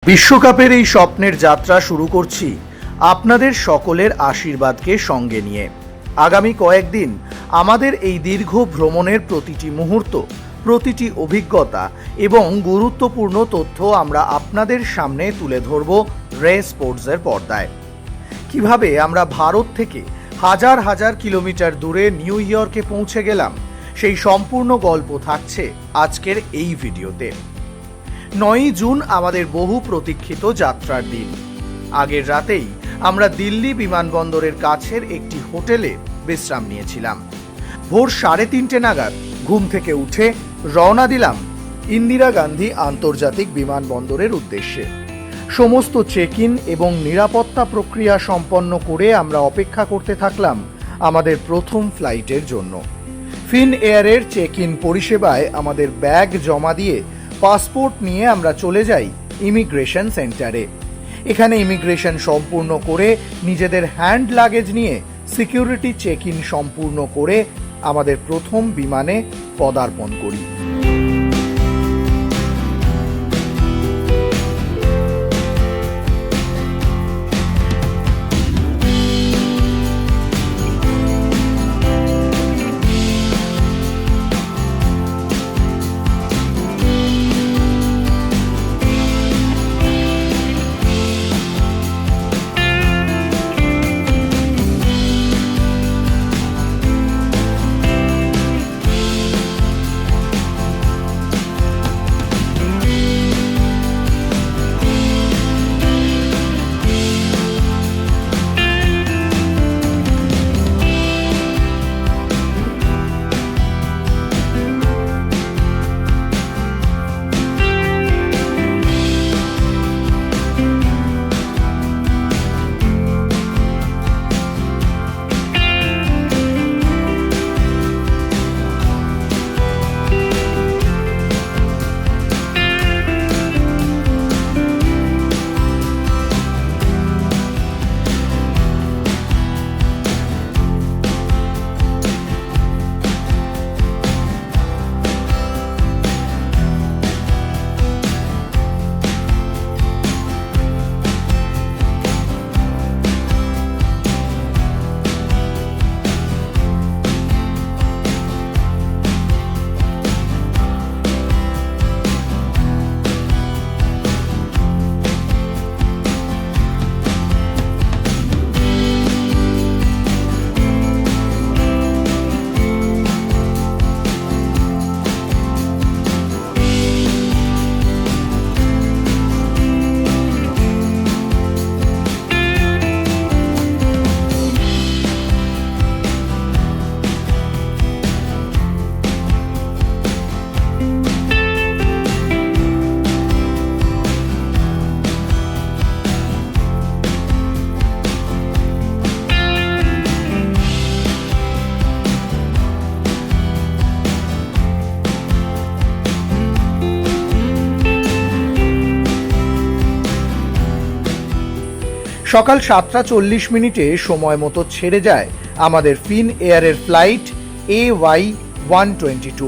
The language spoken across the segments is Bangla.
বিশ্বকাপের এই স্বপ্নের যাত্রা শুরু করছি আপনাদের সকলের আশীর্বাদকে সঙ্গে নিয়ে। আগামী কয়েকদিন আমাদের এই দীর্ঘ ভ্রমণের প্রতিটি মুহূর্ত, প্রতিটি অভিজ্ঞতা এবং গুরুত্বপূর্ণ তথ্য আমরা আপনাদের সামনে তুলে ধরব রে স্পোর্টসের পর্দায়। কিভাবে আমরা ভারত থেকে হাজার হাজার কিলোমিটার দূরে নিউ ইয়র্কে পৌঁছে গেলাম, সেই সম্পূর্ণ গল্প থাকছে আজকের এই ভিডিওতে। 9ই জুন আমাদের বহু প্রতীক্ষিত যাত্রার দিন। আগের রাতেই আমরা দিল্লি বিমানবন্দরের কাছের একটি হোটেলে বিশ্রাম নিয়েছিলাম। ভোর 3:30 নাগাদ ঘুম থেকে উঠে রওনা দিলাম ইন্দিরা গান্ধী আন্তর্জাতিক বিমানবন্দরের উদ্দেশ্যে। সমস্ত চেক ইন এবং নিরাপত্তা প্রক্রিয়া সম্পন্ন করে আমরা অপেক্ষা করতে থাকলাম আমাদের প্রথম ফ্লাইটের জন্য। ফিন এয়ারের চেক ইন পরিষেবায় আমাদের ব্যাগ জমা দিয়ে পাসপোর্ট নিয়ে আমরা চলে যাই ইমিগ্রেশন সেন্টারে। এখানে ইমিগ্রেশন সম্পূর্ণ করে নিজেদের হ্যান্ড লাগেজ নিয়ে সিকিউরিটি চেক ইন সম্পূর্ণ করে আমাদের প্রথম বিমানে পদার্পণ করি। সকাল 7:40 সময় মতো ছেড়ে যায় আমাদের ফিন এয়ারের ফ্লাইট AY122,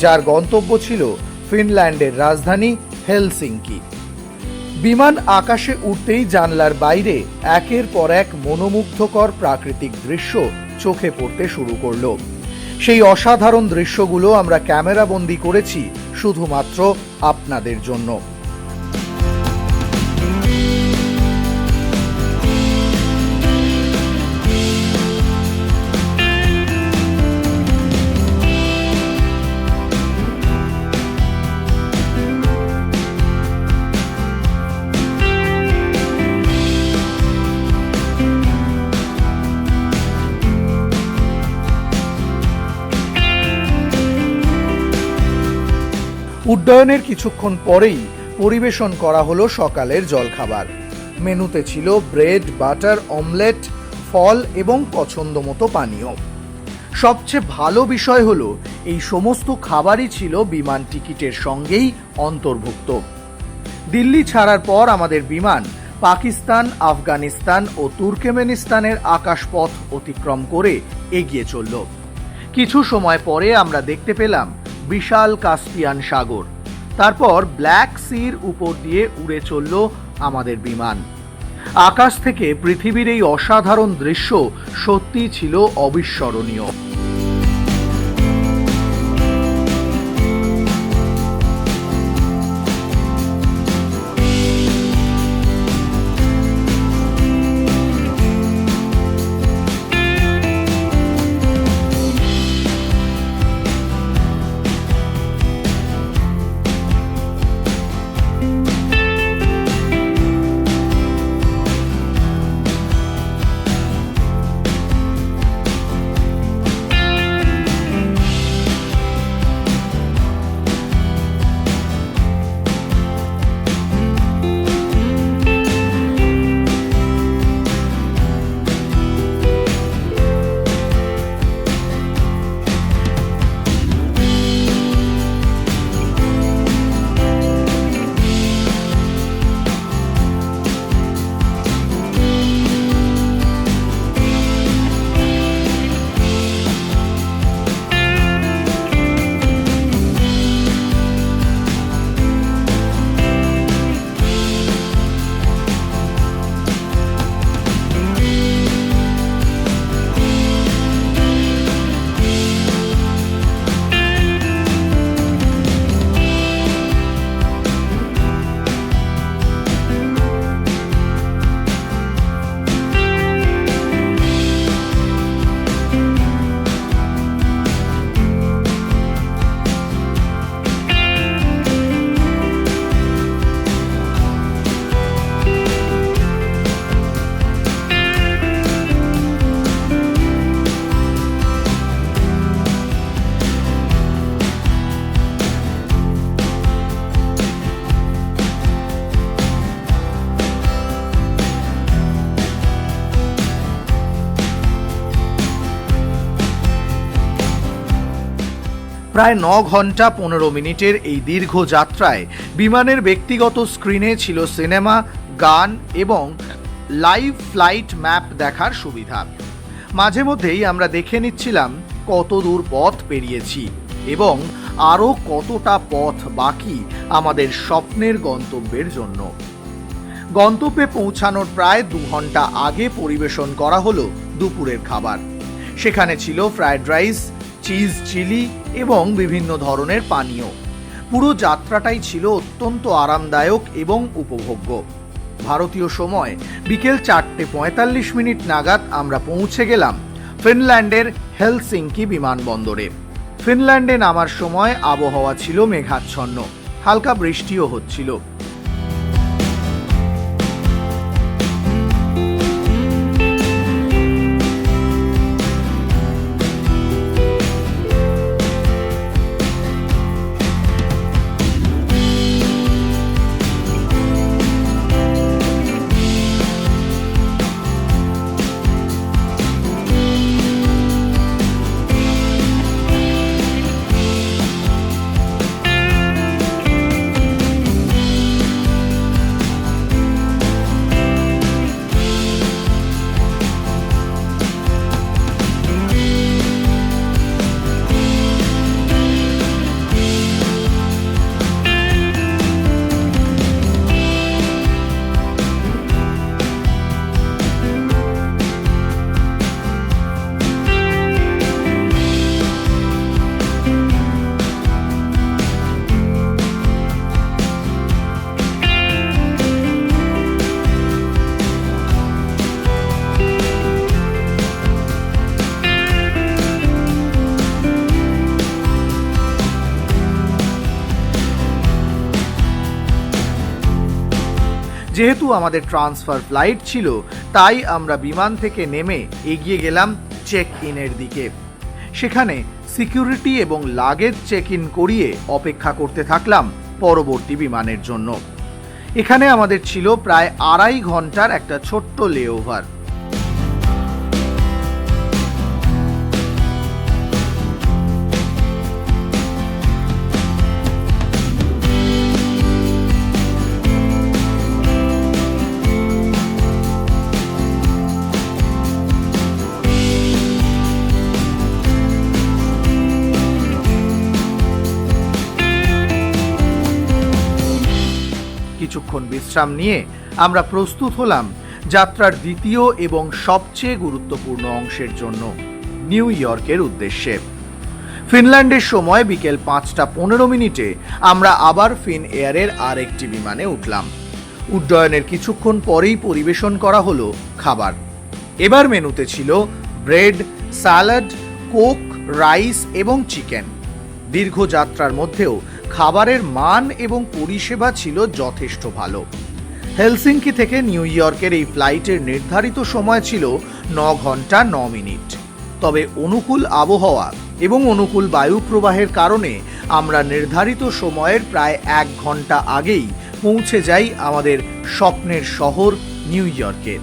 যার গন্তব্য ছিল ফিনল্যান্ডের রাজধানী হেলসিঙ্কি। বিমান আকাশে উঠতেই জানলার বাইরে একের পর এক মনোমুগ্ধকর প্রাকৃতিক দৃশ্য চোখে পড়তে শুরু করলো। সেই অসাধারণ দৃশ্যগুলো আমরা ক্যামেরাবন্দি করেছি শুধুমাত্র আপনাদের জন্য। উড্ডয়নের কিছুক্ষণ পরেই পরিবেশন করা হলো সকালের জলখাবার। মেনুতে ছিল ব্রেড, বাটার, অমলেট, ফল এবং পছন্দ মতো পানীয়। সবচেয়ে ভালো বিষয় হলো এই সমস্ত খাবারই ছিল বিমান টিকিটের সঙ্গেই অন্তর্ভুক্ত। দিল্লি ছাড়ার পর আমাদের বিমান পাকিস্তান, আফগানিস্তান ও তুর্কমেনিস্তানের আকাশপথ অতিক্রম করে এগিয়ে চলল। কিছু সময় পরে আমরা দেখতে পেলাম বিশাল কাস্পিয়ান সাগর, তারপর ব্ল্যাক গ্যালাক্সির উপর দিয়ে উড়ে চলল আমাদের বিমান। আকাশ থেকে পৃথিবীর এই অসাধারণ দৃশ্য সত্যিই ছিল অবিস্মরণীয়। প্রায় 9 ঘন্টা 15 মিনিটের এই দীর্ঘ যাত্রায় বিমানের ব্যক্তিগত স্ক্রিনে ছিল সিনেমা, গান এবং লাইভ ফ্লাইট ম্যাপ দেখার সুবিধা। মাঝে মধ্যেই আমরা দেখে নিচ্ছিলাম কত দূর পথ পেরিয়েছি এবং আরও কতটা পথ বাকি আমাদের স্বপ্নের গন্তব্যের জন্য। গন্তব্যে পৌঁছানোর প্রায় 2 ঘন্টা আগে পরিবেশন করা হলো দুপুরের খাবার। সেখানে ছিল ফ্রাইড রাইস, চিজ চিলি এবং বিভিন্ন ধরনের পানীয়। পুরো যাত্রাটাই ছিল অত্যন্ত আরামদায়ক এবং উপভোগ্য। ভারতীয় সময় বিকেল 4:45 নাগাদ আমরা পৌঁছে গেলাম ফিনল্যান্ডের হেলসিঙ্কি বিমানবন্দরে। ফিনল্যান্ডে নামার সময় আবহাওয়া ছিল মেঘাচ্ছন্ন, হালকা বৃষ্টিও হচ্ছিল। যেহেতু আমাদের ট্রান্সফার ফ্লাইট ছিল, তাই আমরা বিমান থেকে নেমে এগিয়ে গেলাম চেক ইনের দিকে। সেখানে সিকিউরিটি এবং লাগেজ চেক ইন করিয়ে অপেক্ষা করতে থাকলাম পরবর্তী বিমানের জন্য। এখানে আমাদের ছিল প্রায় 2.5 ঘন্টার একটা ছোট্ট লেওভার। কিছুক্ষণ বিশ্রাম নিয়ে আমরা প্রস্তুত হলাম যাত্রার দ্বিতীয় এবং সবচেয়ে গুরুত্বপূর্ণ অংশের জন্য, নিউ ইয়র্কের উদ্দেশ্যে। ফিনল্যান্ডের সময় বিকেল 5:15 আমরা আবার ফিন এয়ারের আরেকটি বিমানে উঠলাম। উড্ডয়নের কিছুক্ষণ পরেই পরিবেশন করা হলো খাবার। এবার মেনুতে ছিল ব্রেড, স্যালাড, কোক, রাইস এবং চিকেন। দীর্ঘ যাত্রার মধ্যেও খাবারের মান এবং পরিষেবা ছিল যথেষ্ট ভালো। হেলসিঙ্কি থেকে নিউ ইয়র্কের এই ফ্লাইটের নির্ধারিত সময় ছিল 9 ঘন্টা 9 মিনিট। তবে অনুকূল আবহাওয়া এবং অনুকূল বায়ু প্রবাহের কারণে আমরা নির্ধারিত সময়ের প্রায় 1 ঘন্টা আগেই পৌঁছে যাই আমাদের স্বপ্নের শহর নিউ ইয়র্কে।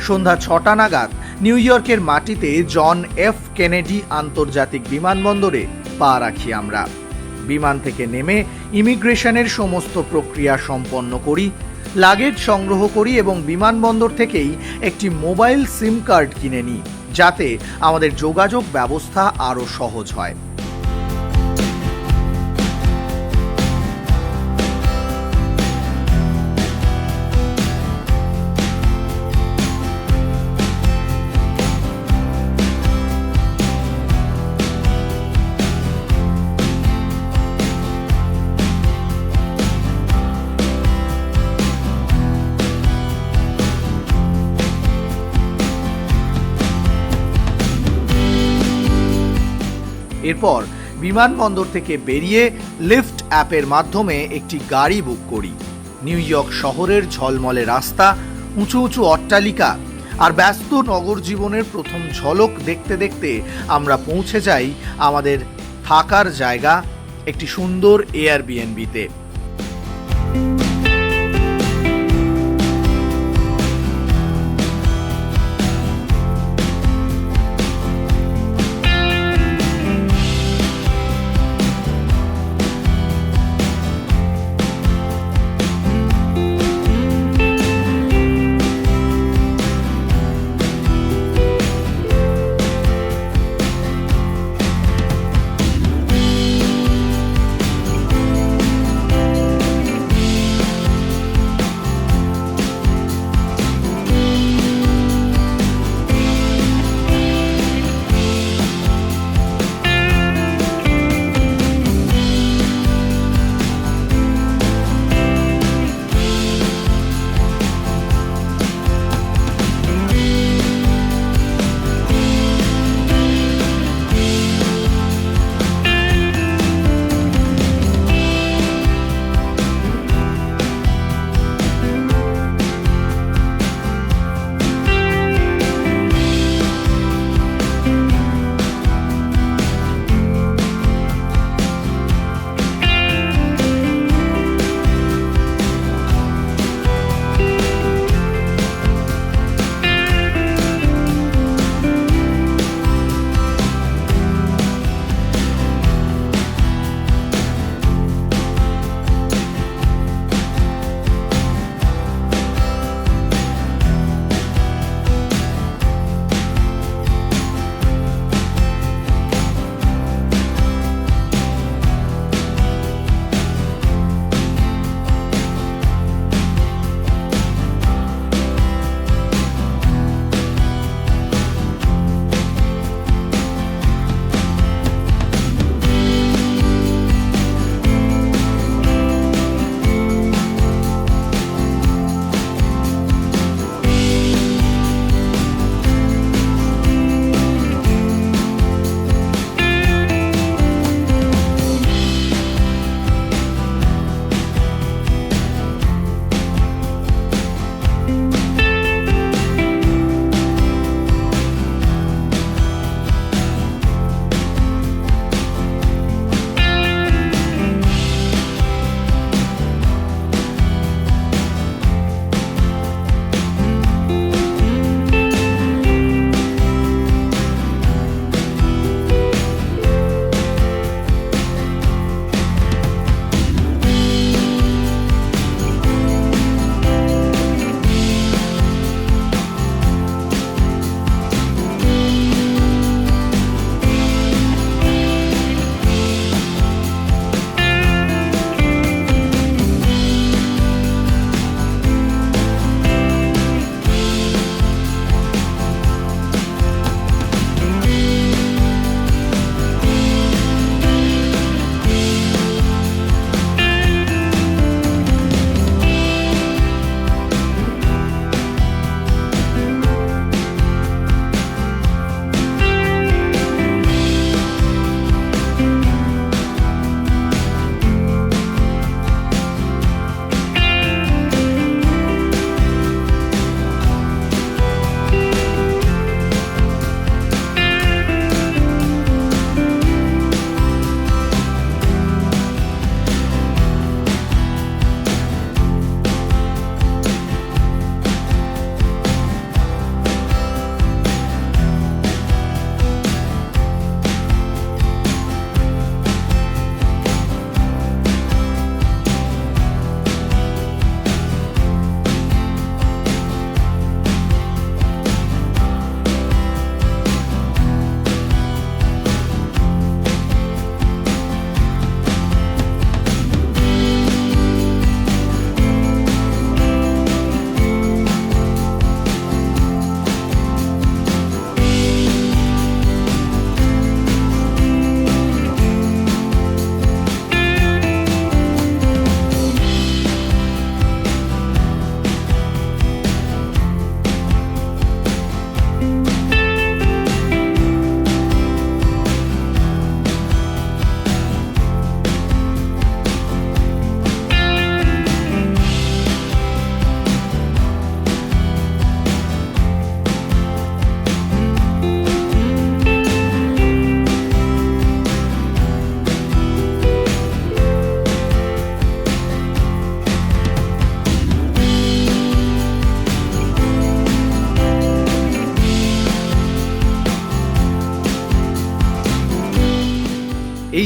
সন্ধ্যা 6টা নাগাদ নিউ ইয়র্কের মাটিতে জন এফ কেনেডি আন্তর্জাতিক বিমানবন্দরে পা রাখি আমরা। বিমান থেকে নেমে ইমিগ্রেশনের সমস্ত প্রক্রিয়া সম্পন্ন করি, লাগেজ সংগ্রহ করি এবং বিমানবন্দর থেকেই একটি মোবাইল সিম কার্ড কিনে নিই, যাতে আমাদের যোগাযোগ ব্যবস্থা আরও সহজ হয়। এরপর বিমানবন্দর থেকে বেরিয়ে লিফট অ্যাপের মাধ্যমে একটি গাড়ি বুক করি। নিউ ইয়র্ক শহরের ঝলমলে রাস্তা, উঁচু উঁচু অট্টালিকা আর ব্যস্ত নগর জীবনের প্রথম ঝলক দেখতে দেখতে আমরা পৌঁছে যাই আমাদের থাকার জায়গা, একটি সুন্দর এয়ারবিএনবিতে।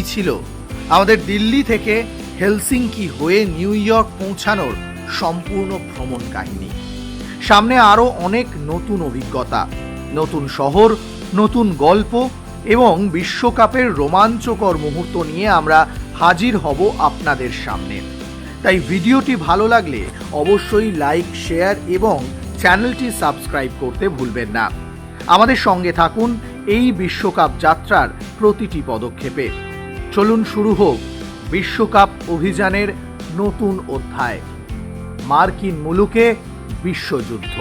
এই ছিল আমাদের দিল্লি থেকে হেলসিঙ্কি হয়ে নিউ ইয়র্ক পৌঁছানোর সম্পূর্ণ ভ্রমণ কাহিনী। সামনে আরও অনেক নতুন অভিজ্ঞতা, নতুন শহর, নতুন গল্প এবং বিশ্বকাপের রোমাঞ্চকর মুহূর্ত নিয়ে আমরা হাজির হব আপনাদের সামনে। তাই ভিডিওটি ভালো লাগলে অবশ্যই লাইক, শেয়ার এবং চ্যানেলটি সাবস্ক্রাইব করতে ভুলবেন না। আমাদের সঙ্গে থাকুন এই বিশ্বকাপ যাত্রার প্রতিটি পদক্ষেপে। চলুন শুরু হোক বিশ্বকাপ অভিযানের নতুন অধ্যায়, মার্কিন মুলুকে বিশ্বযুদ্ধ।